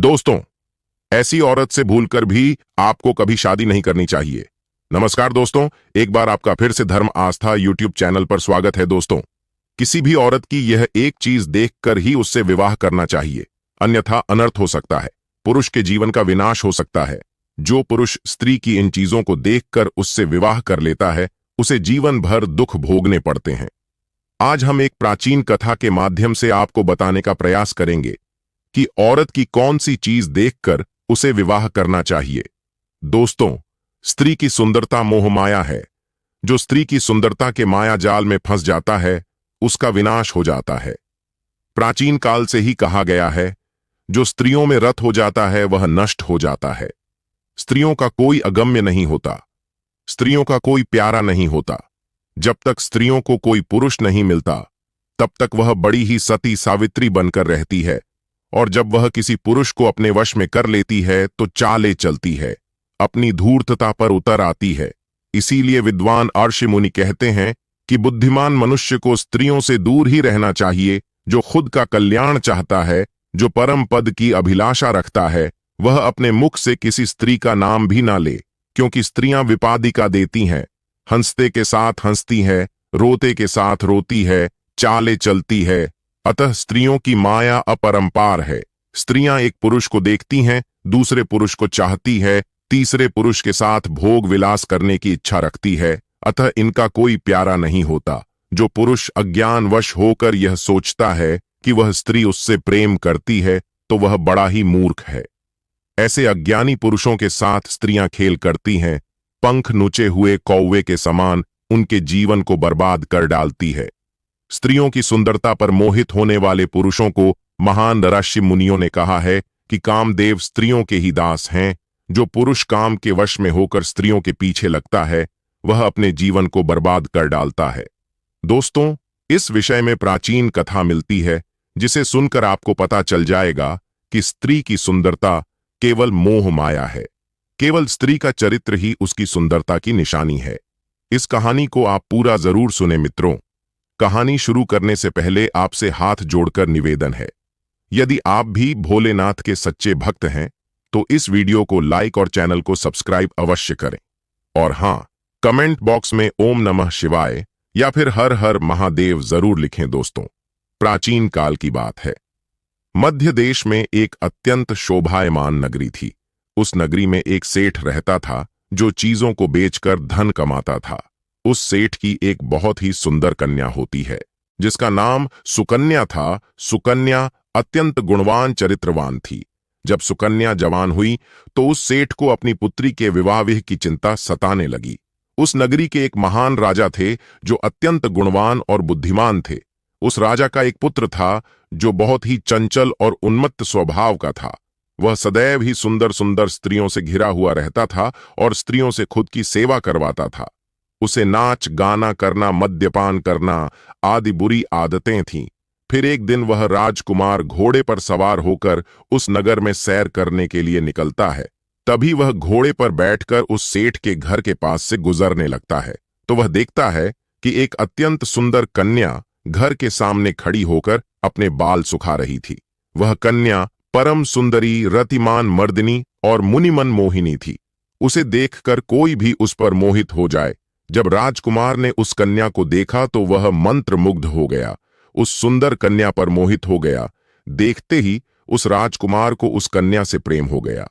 दोस्तों, ऐसी औरत से भूलकर भी आपको कभी शादी नहीं करनी चाहिए। नमस्कार दोस्तों, एक बार आपका फिर से धर्म आस्था यूट्यूब चैनल पर स्वागत है। दोस्तों, किसी भी औरत की यह एक चीज देखकर ही उससे विवाह करना चाहिए, अन्यथा अनर्थ हो सकता है, पुरुष के जीवन का विनाश हो सकता है। जो पुरुष स्त्री की इन चीजों को देखकर उससे विवाह कर लेता है, उसे जीवन भर दुख भोगने पड़ते हैं। आज हम एक प्राचीन कथा के माध्यम से आपको बताने का प्रयास करेंगे कि औरत की कौन सी चीज देखकर उसे विवाह करना चाहिए। दोस्तों, स्त्री की सुंदरता मोहमाया है। जो स्त्री की सुंदरता के माया जाल में फंस जाता है, उसका विनाश हो जाता है। प्राचीन काल से ही कहा गया है, जो स्त्रियों में रत हो जाता है वह नष्ट हो जाता है। स्त्रियों का कोई अगम्य नहीं होता, स्त्रियों का कोई प्यारा नहीं होता। जब तक स्त्रियों को कोई पुरुष नहीं मिलता, तब तक वह बड़ी ही सती सावित्री बनकर रहती है, और जब वह किसी पुरुष को अपने वश में कर लेती है तो चाले चलती है, अपनी धूर्तता पर उतर आती है। इसीलिए विद्वान ऋषि मुनि कहते हैं कि बुद्धिमान मनुष्य को स्त्रियों से दूर ही रहना चाहिए। जो खुद का कल्याण चाहता है, जो परम पद की अभिलाषा रखता है, वह अपने मुख से किसी स्त्री का नाम भी ना ले, क्योंकि स्त्रियां विपादिका देती हैं। हंसते के साथ हंसती है, रोते के साथ रोती है, चाले चलती है। अतः स्त्रियों की माया अपरंपार है। स्त्रियां एक पुरुष को देखती हैं, दूसरे पुरुष को चाहती है, तीसरे पुरुष के साथ भोग विलास करने की इच्छा रखती है। अतः इनका कोई प्यारा नहीं होता। जो पुरुष अज्ञानवश होकर यह सोचता है कि वह स्त्री उससे प्रेम करती है, तो वह बड़ा ही मूर्ख है। ऐसे अज्ञानी पुरुषों के साथ स्त्रियां खेल करती हैं, पंख नुचे हुए कौवे के समान उनके जीवन को बर्बाद कर डालती है। स्त्रियों की सुंदरता पर मोहित होने वाले पुरुषों को महान ऋषि मुनियों ने कहा है कि कामदेव स्त्रियों के ही दास हैं। जो पुरुष काम के वश में होकर स्त्रियों के पीछे लगता है, वह अपने जीवन को बर्बाद कर डालता है। दोस्तों, इस विषय में प्राचीन कथा मिलती है, जिसे सुनकर आपको पता चल जाएगा कि स्त्री की सुंदरता केवल मोह माया है। केवल स्त्री का चरित्र ही उसकी सुंदरता की निशानी है। इस कहानी को आप पूरा जरूर सुने मित्रों। कहानी शुरू करने से पहले आपसे हाथ जोड़कर निवेदन है, यदि आप भी भोलेनाथ के सच्चे भक्त हैं तो इस वीडियो को लाइक और चैनल को सब्सक्राइब अवश्य करें। और हां, कमेंट बॉक्स में ओम नमः शिवाय या फिर हर हर महादेव जरूर लिखें। दोस्तों, प्राचीन काल की बात है। मध्य देश में एक अत्यंत शोभायमान नगरी थी। उस नगरी में एक सेठ रहता था, जो चीजों को बेचकर धन कमाता था। उस सेठ की एक बहुत ही सुंदर कन्या होती है, जिसका नाम सुकन्या था। सुकन्या अत्यंत गुणवान चरित्रवान थी। जब सुकन्या जवान हुई तो उस सेठ को अपनी पुत्री के विवाह की चिंता सताने लगी। उस नगरी के एक महान राजा थे, जो अत्यंत गुणवान और बुद्धिमान थे। उस राजा का एक पुत्र था, जो बहुत ही चंचल और उन्मत्त स्वभाव का था। वह सदैव ही सुंदर सुंदर स्त्रियों से घिरा हुआ रहता था और स्त्रियों से खुद की सेवा करवाता था। उसे नाच गाना करना, मद्यपान करना आदि बुरी आदतें थीं। फिर एक दिन वह राजकुमार घोड़े पर सवार होकर उस नगर में सैर करने के लिए निकलता है। तभी वह घोड़े पर बैठकर उस सेठ के घर के पास से गुजरने लगता है, तो वह देखता है कि एक अत्यंत सुंदर कन्या घर के सामने खड़ी होकर अपने बाल सुखा रही थी। वह कन्या परम सुंदरी, रतिमान मर्दिनी और मुनिमन मोहिनी थी। उसे देखकर कोई भी उस पर मोहित हो जाए। जब राजकुमार ने उस कन्या को देखा तो वह मंत्रमुग्ध हो गया, उस सुंदर कन्या पर मोहित हो गया। देखते ही उस राजकुमार को उस कन्या से प्रेम हो गया।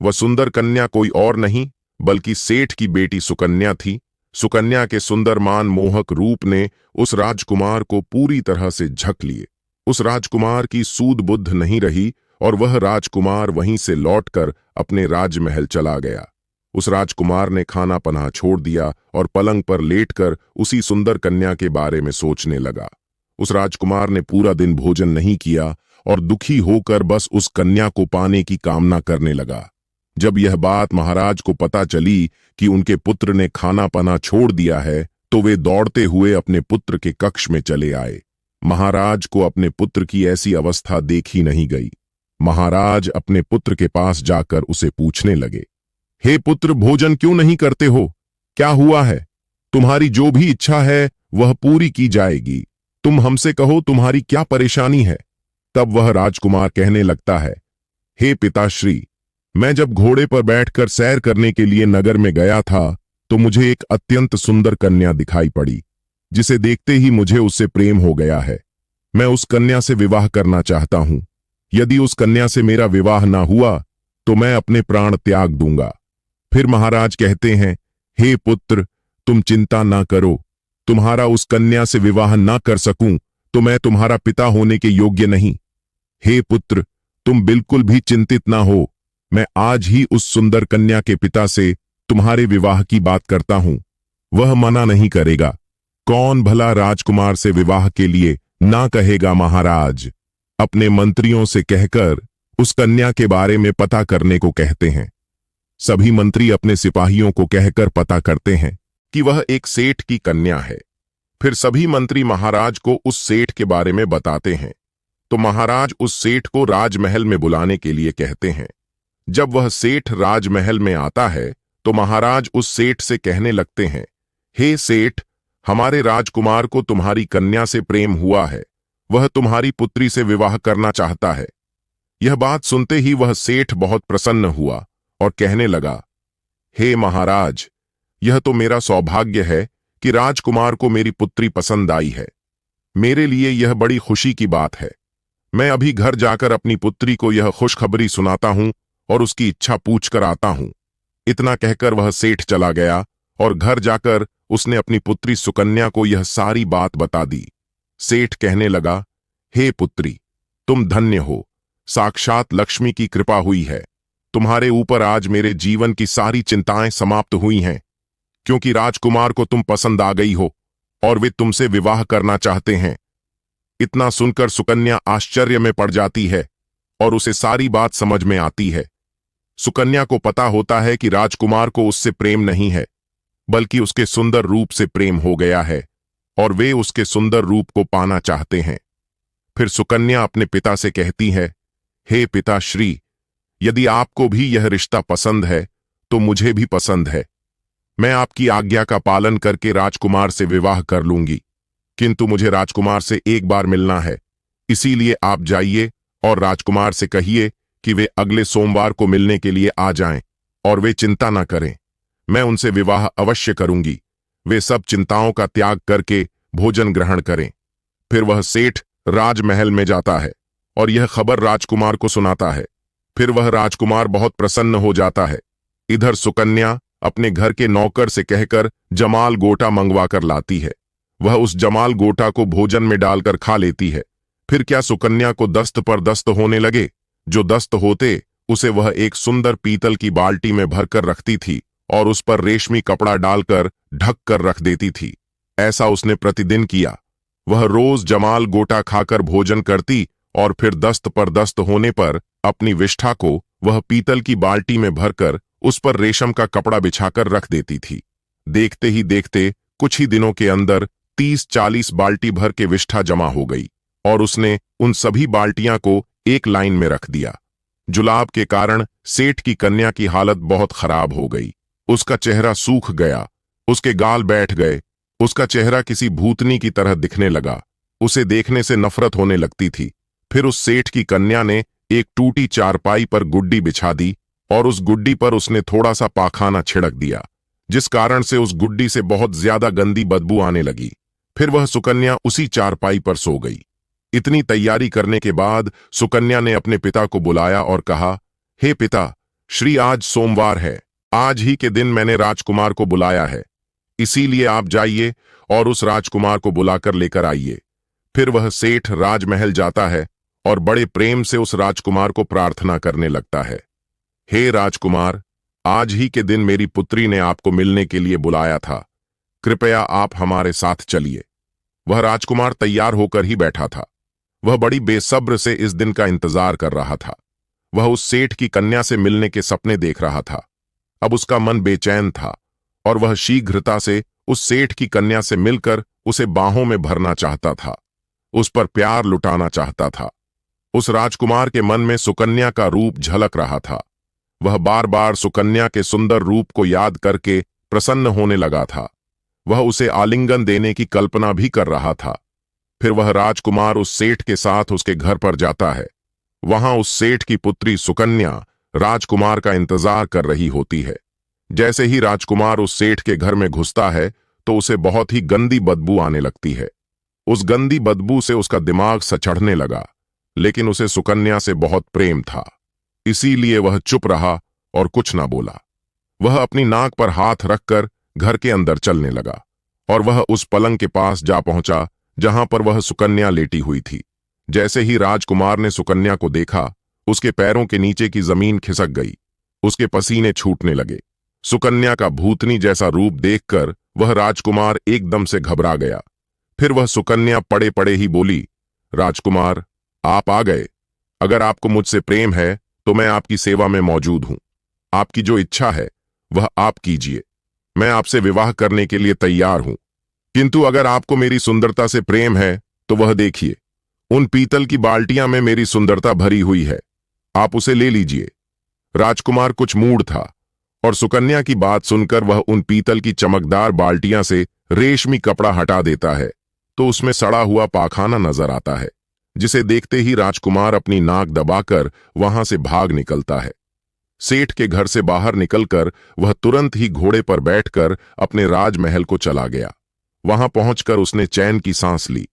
वह सुंदर कन्या कोई और नहीं बल्कि सेठ की बेटी सुकन्या थी। सुकन्या के सुंदरमान मोहक रूप ने उस राजकुमार को पूरी तरह से झक लिए। उस राजकुमार की सूध बुद्ध नहीं रही और वह राजकुमार वहीं से लौटकर अपने राजमहल चला गया। उस राजकुमार ने खाना पनाह छोड़ दिया और पलंग पर लेटकर उसी सुंदर कन्या के बारे में सोचने लगा। उस राजकुमार ने पूरा दिन भोजन नहीं किया और दुखी होकर बस उस कन्या को पाने की कामना करने लगा। जब यह बात महाराज को पता चली कि उनके पुत्र ने खाना पनाह छोड़ दिया है, तो वे दौड़ते हुए अपने पुत्र के कक्ष में चले आए। महाराज को अपने पुत्र की ऐसी अवस्था देखी नहीं गई। महाराज अपने पुत्र के पास जाकर उसे पूछने लगे, हे पुत्र, भोजन क्यों नहीं करते हो? क्या हुआ है? तुम्हारी जो भी इच्छा है वह पूरी की जाएगी। तुम हमसे कहो, तुम्हारी क्या परेशानी है? तब वह राजकुमार कहने लगता है, हे पिताश्री, मैं जब घोड़े पर बैठकर सैर करने के लिए नगर में गया था तो मुझे एक अत्यंत सुंदर कन्या दिखाई पड़ी, जिसे देखते ही मुझे उससे प्रेम हो गया है। मैं उस कन्या से विवाह करना चाहता हूं। यदि उस कन्या से मेरा विवाह ना हुआ तो मैं अपने प्राण त्याग दूंगा। फिर महाराज कहते हैं, हे पुत्र, तुम चिंता ना करो। तुम्हारा उस कन्या से विवाह ना कर सकूं तो मैं तुम्हारा पिता होने के योग्य नहीं। हे पुत्र, तुम बिल्कुल भी चिंतित ना हो। मैं आज ही उस सुंदर कन्या के पिता से तुम्हारे विवाह की बात करता हूं। वह मना नहीं करेगा। कौन भला राजकुमार से विवाह के लिए ना कहेगा महाराज? अपने मंत्रियों से कहकर उस कन्या के बारे में पता करने को कहते हैं। सभी मंत्री अपने सिपाहियों को कहकर पता करते हैं कि वह एक सेठ की कन्या है। फिर सभी मंत्री महाराज को उस सेठ के बारे में बताते हैं। तो महाराज उस सेठ को राजमहल में बुलाने के लिए कहते हैं। जब वह सेठ राजमहल में आता है तो महाराज उस सेठ से कहने लगते हैं, हे सेठ, हमारे राजकुमार को तुम्हारी कन्या से प्रेम हुआ है। वह तुम्हारी पुत्री से विवाह करना चाहता है। यह बात सुनते ही वह सेठ बहुत प्रसन्न हुआ और कहने लगा, हे महाराज, यह तो मेरा सौभाग्य है कि राजकुमार को मेरी पुत्री पसंद आई है। मेरे लिए यह बड़ी खुशी की बात है। मैं अभी घर जाकर अपनी पुत्री को यह खुशखबरी सुनाता हूं और उसकी इच्छा पूछकर आता हूं। इतना कहकर वह सेठ चला गया और घर जाकर उसने अपनी पुत्री सुकन्या को यह सारी बात बता दी। सेठ कहने लगा, हे पुत्री, तुम धन्य हो। साक्षात लक्ष्मी की कृपा हुई है। तुम्हारे ऊपर आज मेरे जीवन की सारी चिंताएं समाप्त हुई हैं, क्योंकि राजकुमार को तुम पसंद आ गई हो और वे तुमसे विवाह करना चाहते हैं। इतना सुनकर सुकन्या आश्चर्य में पड़ जाती है और उसे सारी बात समझ में आती है। सुकन्या को पता होता है कि राजकुमार को उससे प्रेम नहीं है, बल्कि उसके सुंदर रूप से प्रेम हो गया है और वे उसके सुंदर रूप को पाना चाहते हैं। फिर सुकन्या अपने पिता से कहती है, हे पिताश्री, यदि आपको भी यह रिश्ता पसंद है तो मुझे भी पसंद है। मैं आपकी आज्ञा का पालन करके राजकुमार से विवाह कर लूंगी, किंतु मुझे राजकुमार से एक बार मिलना है। इसीलिए आप जाइए और राजकुमार से कहिए कि वे अगले सोमवार को मिलने के लिए आ जाएं और वे चिंता न करें। मैं उनसे विवाह अवश्य करूंगी। वे सब चिंताओं का त्याग करके भोजन ग्रहण करें। फिर वह सेठ राजमहल में जाता है और यह खबर राजकुमार को सुनाता है। फिर वह राजकुमार बहुत प्रसन्न हो जाता है। इधर सुकन्या अपने घर के नौकर से कहकर जमाल गोटा मंगवा कर लाती है। वह उस जमाल गोटा को भोजन में डालकर खा लेती है। फिर क्या सुकन्या को दस्त पर दस्त होने लगे। जो दस्त होते उसे वह एक सुंदर पीतल की बाल्टी में भरकर रखती थी और उस पर रेशमी कपड़ा डालकर ढक कर रख देती थी। ऐसा उसने प्रतिदिन किया। वह रोज जमाल गोटा खाकर भोजन करती और फिर दस्त पर दस्त होने पर अपनी विष्ठा को वह पीतल की बाल्टी में भरकर उस पर रेशम का कपड़ा बिछाकर रख देती थी। देखते ही देखते कुछ ही दिनों के अंदर 30-40 बाल्टी भर के विष्ठा जमा हो गई और उसने उन सभी बाल्टियां को एक लाइन में रख दिया। जुलाब के कारण सेठ की कन्या की हालत बहुत खराब हो गई। उसका चेहरा सूख गया, उसके गाल बैठ गए, उसका चेहरा किसी भूतनी की तरह दिखने लगा। उसे देखने से नफरत होने लगती थी। फिर उस सेठ की कन्या ने एक टूटी चारपाई पर गुड्डी बिछा दी और उस गुड्डी पर उसने थोड़ा सा पाखाना छिड़क दिया, जिस कारण से उस गुड्डी से बहुत ज्यादा गंदी बदबू आने लगी। फिर वह सुकन्या उसी चारपाई पर सो गई। इतनी तैयारी करने के बाद सुकन्या ने अपने पिता को बुलाया और कहा, हे पिता श्री, आज सोमवार है। आज ही के दिन मैंने राजकुमार को बुलाया है। इसीलिए आप जाइए और उस राजकुमार को बुलाकर लेकर आइए। फिर वह सेठ राजमहल जाता है और बड़े प्रेम से उस राजकुमार को प्रार्थना करने लगता है, हे राजकुमार, आज ही के दिन मेरी पुत्री ने आपको मिलने के लिए बुलाया था। कृपया आप हमारे साथ चलिए। वह राजकुमार तैयार होकर ही बैठा था। वह बड़ी बेसब्र से इस दिन का इंतजार कर रहा था। वह उस सेठ की कन्या से मिलने के सपने देख रहा था। अब उसका मन बेचैन था और वह शीघ्रता से उस सेठ की कन्या से मिलकर उसे बाहों में भरना चाहता था, उस पर प्यार लुटाना चाहता था। उस राजकुमार के मन में सुकन्या का रूप झलक रहा था। वह बार बार सुकन्या के सुंदर रूप को याद करके प्रसन्न होने लगा था। वह उसे आलिंगन देने की कल्पना भी कर रहा था। फिर वह राजकुमार उस सेठ के साथ उसके घर पर जाता है वहां उस सेठ की पुत्री सुकन्या राजकुमार का इंतजार कर रही होती है। जैसे ही राजकुमार उस सेठ के घर में घुसता है तो उसे बहुत ही गंदी बदबू आने लगती है। उस गंदी बदबू से उसका दिमाग सचढ़ने लगा, लेकिन उसे सुकन्या से बहुत प्रेम था, इसीलिए वह चुप रहा और कुछ ना बोला। वह अपनी नाक पर हाथ रखकर घर के अंदर चलने लगा और वह उस पलंग के पास जा पहुंचा जहां पर वह सुकन्या लेटी हुई थी। जैसे ही राजकुमार ने सुकन्या को देखा, उसके पैरों के नीचे की जमीन खिसक गई, उसके पसीने छूटने लगे। सुकन्या का भूतनी जैसा रूप देखकर वह राजकुमार एकदम से घबरा गया। फिर वह सुकन्या पड़े पड़े ही बोली, राजकुमार, आप आ गए। अगर आपको मुझसे प्रेम है तो मैं आपकी सेवा में मौजूद हूं। आपकी जो इच्छा है वह आप कीजिए। मैं आपसे विवाह करने के लिए तैयार हूं। किंतु अगर आपको मेरी सुंदरता से प्रेम है तो वह देखिए, उन पीतल की बाल्टियां में मेरी सुंदरता भरी हुई है, आप उसे ले लीजिए। राजकुमार कुछ मूड था और सुकन्या की बात सुनकर वह उन पीतल की चमकदार बाल्टियां से रेशमी कपड़ा हटा देता है तो उसमें सड़ा हुआ पाखाना नजर आता है, जिसे देखते ही राजकुमार अपनी नाक दबाकर वहां से भाग निकलता है। सेठ के घर से बाहर निकलकर वह तुरंत ही घोड़े पर बैठकर अपने राजमहल को चला गया। वहां पहुंचकर उसने चैन की सांस ली।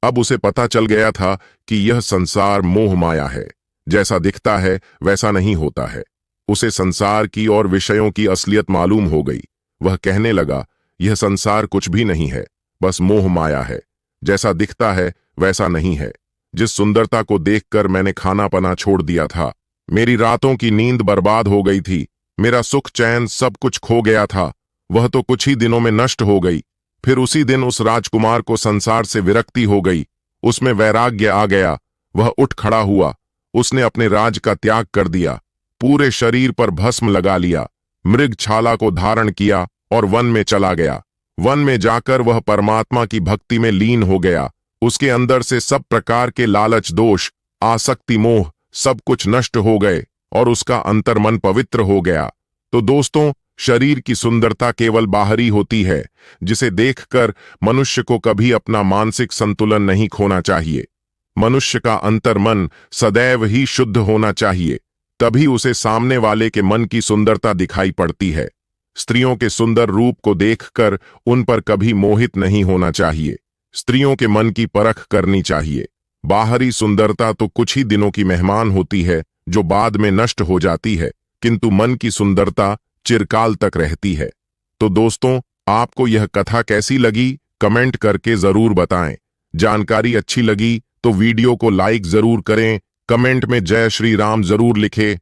अब उसे पता चल गया था कि यह संसार मोह माया है, जैसा दिखता है वैसा नहीं होता है। उसे संसार की और विषयों की असलियत मालूम हो गई। वह कहने लगा, यह संसार कुछ भी नहीं है, बस मोह माया है। जैसा दिखता है वैसा नहीं है। जिस सुंदरता को देखकर मैंने खाना पना छोड़ दिया था, मेरी रातों की नींद बर्बाद हो गई थी, मेरा सुख चैन सब कुछ खो गया था, वह तो कुछ ही दिनों में नष्ट हो गई। फिर उसी दिन उस राजकुमार को संसार से विरक्ति हो गई, उसमें वैराग्य आ गया। वह उठ खड़ा हुआ, उसने अपने राज का त्याग कर दिया, पूरे शरीर पर भस्म लगा लिया, मृग छाला को धारण किया और वन में चला गया। वन में जाकर वह परमात्मा की भक्ति में लीन हो गया। उसके अंदर से सब प्रकार के लालच, दोष, आसक्ति, मोह सब कुछ नष्ट हो गए और उसका अंतर्मन पवित्र हो गया। तो दोस्तों, शरीर की सुंदरता केवल बाहरी होती है, जिसे देखकर मनुष्य को कभी अपना मानसिक संतुलन नहीं खोना चाहिए। मनुष्य का अंतर्मन सदैव ही शुद्ध होना चाहिए, तभी उसे सामने वाले के मन की सुंदरता दिखाई पड़ती है। स्त्रियों के सुंदर रूप को देखकर उन पर कभी मोहित नहीं होना चाहिए। स्त्रियों के मन की परख करनी चाहिए। बाहरी सुंदरता तो कुछ ही दिनों की मेहमान होती है जो बाद में नष्ट हो जाती है, किंतु मन की सुंदरता चिरकाल तक रहती है। तो दोस्तों, आपको यह कथा कैसी लगी कमेंट करके जरूर बताएं। जानकारी अच्छी लगी तो वीडियो को लाइक जरूर करें, कमेंट में जय श्री राम जरूर लिखें